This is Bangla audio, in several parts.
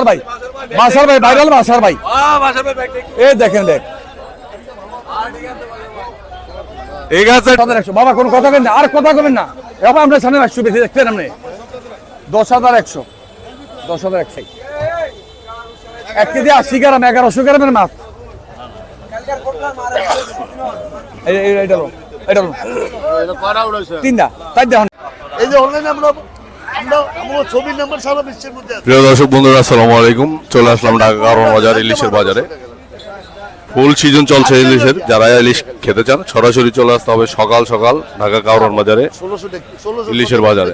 ভাই মাসার ভাই ভাইরাল মাসার ভাই এই দেখেন দেখ ঠিক আছে বাবা কোন কথা বলেন না আর কথা বলেন না এবার আমরা সামনে 100 বেশি দেখতে আপনি 10100 10100 এক কেজি 80 গ্রাম 1100 গ্রামের মাছ এটা তিনটা তাই দেখুন এই যে অনলাইনে আমরা ছবির নাম্বার সারা বিশ্বের মধ্যে আছে। প্রিয় দর্শক বন্ধুরা আসসালামু আলাইকুম। চলে আসলাম ঢাকা কারওয়ান বাজার ইলিশের বাজারে। ফুল সিজন চলছে ইলিশের। যারা ইলিশ খেতে চান সরাসরি চলে আসতে হবে সকাল সকাল ঢাকা কারওয়ান বাজারে 1600 ইলিশের বাজারে।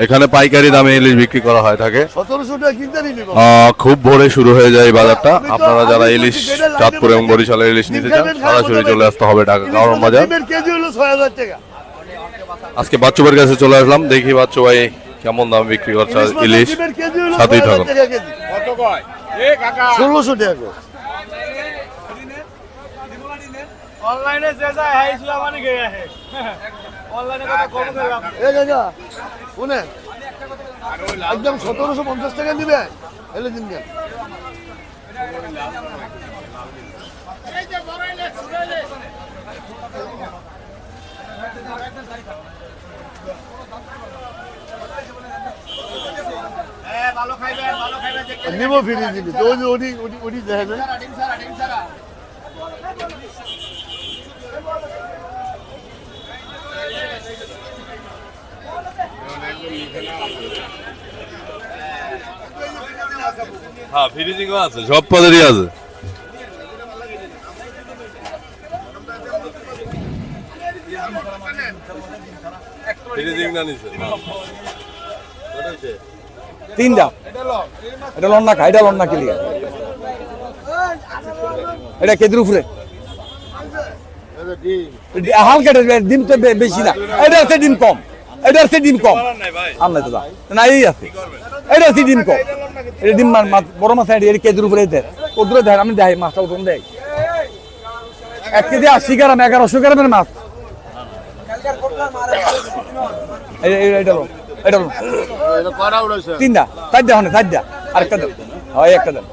এখানে পাইকারি দামে ইলিশ বিক্রি করা হয় থাকে। 1700 টাকা কিনতে নিবি খুব ভোরে শুরু হয়ে যায় এই বাজারটা। আপনারা যারা ইলিশ চাঁদপুর এবং বরিশালের ইলিশ নিতে চান সরাসরি চলে আসতে হবে ঢাকা কারওয়ান বাজার। কেজি হলো 6000 টাকা। আজকে বাচ্চু ভাইয়ের কাছে চলে আসলাম, দেখি বাচ্চু ভাই কেমন দাম বিক্রি করছে ইলিশ। সাথেই থাকুন। কত কয় এ কাকা 1600 টাকা। অনলাইনে যে যায় হ্যাঁ ইসলাম মানে গয়া হে অনলাইনে কত কম করে এ কাকা শুনে একদম 1750 টাকা দিবে এলে দিন দেন। এই যে বড়াইলে সুরাইলে ভালো খাইবে নিমো ফিরি দিবি তো ওডি দেখে না ডিম সারা হ্যাঁ ফ্রিজিংও আছে, সব পদেরই আছে। ফ্রিজিং না নিছে তিনটা এটা লন্না খা এটা লন্না কি লিগা এটা কেজির উপরে হালকা ডিম তো বেশি না এটা আছে ডিম কম এটা আছে ডিম কম আনলাই তো না এই আছে এটা আছে ডিম কম এটা ডিম মাছ বড় মাছ এটা কেজির উপরে দেয় ওদূরে দেয় আমি দেয় মাছটা ওজন দেয় 1 কেজি 80 গ্রাম 1100 গ্রামের মাছ এটা তিনটা তাই দেখুন তাই দা আরেকটা দেন হয় একটা দেন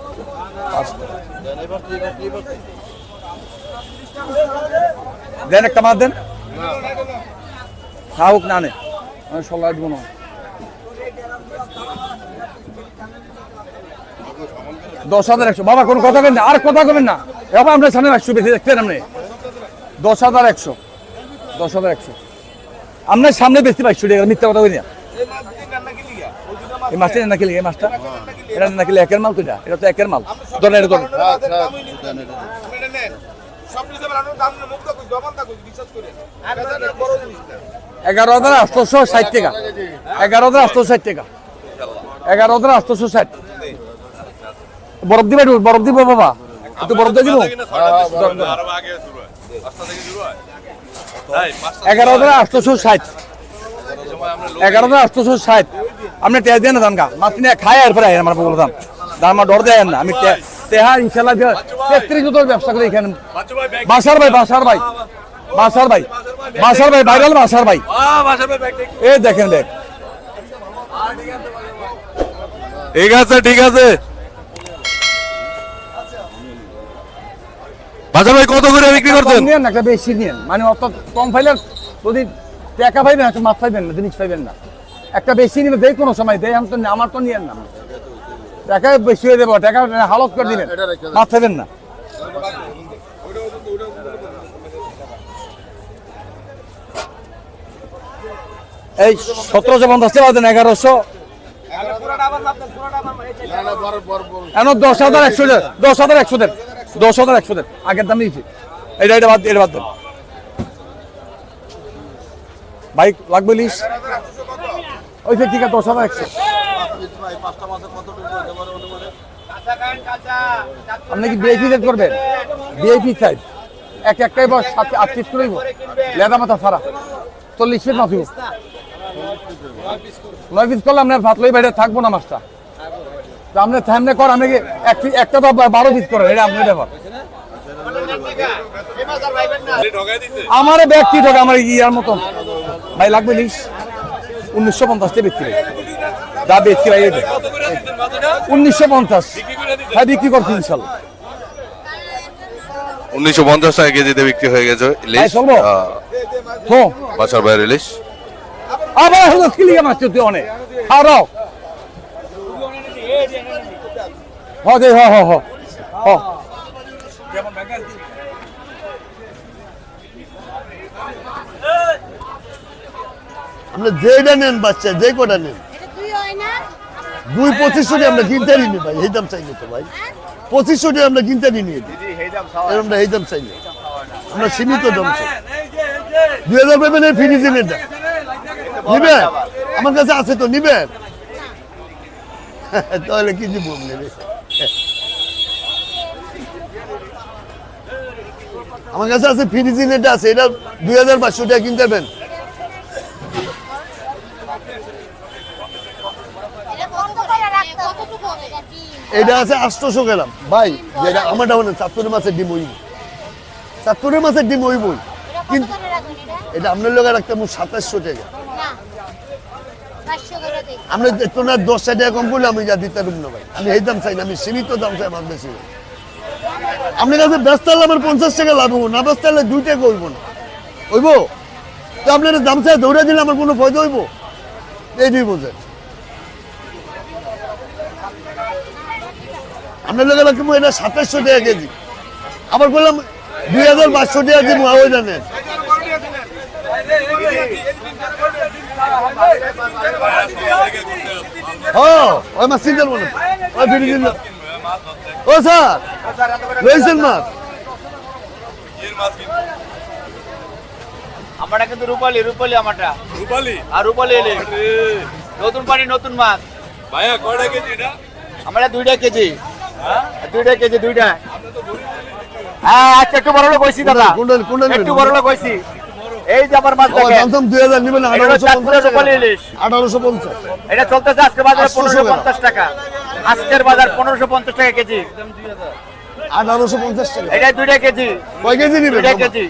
দেন একটা মাছ দেন খাওক না নে আমি সল্লা দিব না 10100 বাবা কোন কথা বলেন না আর কথা বলেন না এবার আমরা সামনে 100 বেশি দেখতে আপনি 10100 আপনার সামনে বেশি 200 টাকা মিথ্যা কথা বলি না এই মাছটা না খেলে এই মাছটা এটা না খেলে একের মাল তো এটা তো একের মাল ধরেন এটা ধরেন 11,860 টাকা 11,860 টাকা 11,860 বরফ দিব বাবা একটু বরফ দিয়ে দিব 11,860 11,860 আপনি টেয়া দিয়ে না দাম গা মাছ নিয়ে খায় এরপরে আমার বলতাম দাম আমার ডর দেয় না আমি তেহা ইনশাল্লাহ 33 জুতোর ব্যবসা করি এখানে বাসার ভাই ভাইরাল বাসার ভাই এই দেখেন দেখ ঠিক আছে বাজার ভাই কত করে বিক্রি করছেন? নিয়েন একটা বেশি নিয়েন মানে অত কম ফাইলে যদি টাকা পাইবেন একটা মাছ পাইবেন না জিনিস পাইবেন না একটা বেশি নিলে দেয় কোনো সময় দেয় তো আমার তো নিয়েন না টাকা বেশি হয়ে দেবো টাকা হালত করে দিবেন মাছ পাইবেন না এই 1750 বাদেন 1100 এখন 10,100 দেন 10,100 দেন আগের দাম দিয়েছি এটা বাদ দেন বাইক লাগবে লিস ওই যে ঠিক আছে 10,100 আপনি কি বিআইপি সেট করবেন বিআইপি সাইজ একটাই বস 7-8 পিস করব লেদা মাথা সারা 40 পিস মাছ 9 পিস করলে আপনার ভাত লই বাইরে থাকবো না মাছটা আপনি সামনে কর আমি একটা তো 12 পিস করেন এটা আপনার ব্যাপার আমার ব্যক্তি ঠকা আমার ইয়ার মতন ভাই লাগবে লিস 1950 তে বিক্রি যা বেশি ভাই এটা 1950 হ্যাঁ বিক্রি করছি ইনশাল্লাহ 1950 টাকা কেজিতে বিক্রি হয়ে গেছে ইলিশ ভাই, চলবো? তো বাসার বাইরের ইলিশ। আবার হলো কিলিয়া মাছ তুই অনেক খাও হ দে হ হ হ হ আপনি যেটা নেন বাচ্চা যে কটা নেন এটা দুই হয় না 2,2500 আমরা কিনতে নিনি ভাই এই দাম চাইলে তো ভাই 2500 আমরা কিনতে নিনি আমরা এই দাম চাইলে আমরা সীমিত দাম চাই 2000 পেবেন এই ফিনিশিং এটা নিবেন আমার কাছে আছে তো নিবেন তাহলে কি দিব নেবে আমার কাছে আছে ফিনিশিং এটা আছে এটা 2500 টাকা কিনতে পারবেন এটা কত করে রাখতে কতটুকু হবে এটা ডিম এটা আছে 800 গ্রাম ভাই যেটা আমারটা হলো চাঁদপুরের মাছের ডিম হইব চাঁদপুরের মাছের ডিম হইবই এটা কত কিন্তু করে রাখবেন এটা এটা আপনার লোকের রাখতে 2700 টাকা না 500 করে দেই আপনি তোনার 10 টাকা কম করলে আমি যা দিতে পারব না ভাই আমি এই দাম চাই না আমি সীমিত দাম চাই আমার বেশি না। আপনার কাছে ব্যস্ত হলে আমার 50 টাকা লাভ হবো না ব্যস্ত হলে 2 টাকা হইব না হইব তো আপনার দাম চাই দৌড়ে দিলে আমার কোনো ফায়দা হইব এই দুই বোঝেন আপনার লোকের রাখতে এটা 2700 টাকা কেজি আবার বললাম 2500 টাকা দিব ওই জানেন ওই মাছ চিন্তা মনে ওই ফিরে দিন ও স্যার রয়েছেন মাছ আমারটা কিন্তু রূপালী রূপালী আমারটা আর রূপালী এলে নতুন পানি নতুন মাছ ভাইয়া কয়টা কেজি এটা? আমরা 2 কেজি 2 কেজি 2টা হ্যাঁ আচ্ছা একটু বড় লোক কইছি দাদা কোনটা নেবেন? একটু বড় লোক কইছি এই যে আমার মাছ ও দেখেন দাম 2000 নেবেন এটা হলো চাঁদপুরের 1850 রূপালী ইলিশ 1850 এটা চলতেছে আজকে বাজারে 800 1550 টাকা আজকের বাজার 1550 টাকা কেজি 1850 টাকা এটা 2 কেজি কয় কেজি নেবেন 2 কেজি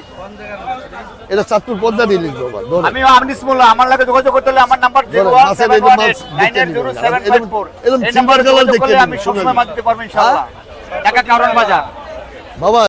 এটা চাঁদপুর পদ্মা দিলি বাবা ধরে আমি আমনিস মোল্লা আমার লাগে যোগাযোগ করতে হলে আমার নাম্বার ধরেন, মাছের এই যে মাছ দেখতে নিবেন। 01784 এরকম এই silver নাম্বারে colour যোগাযোগ দেখতে করলে নিবেন, আমি শুনে সবসময় মাছ দিতে পারবো ইনশাআল্লাহ টাকা কারণ বাজার বাবা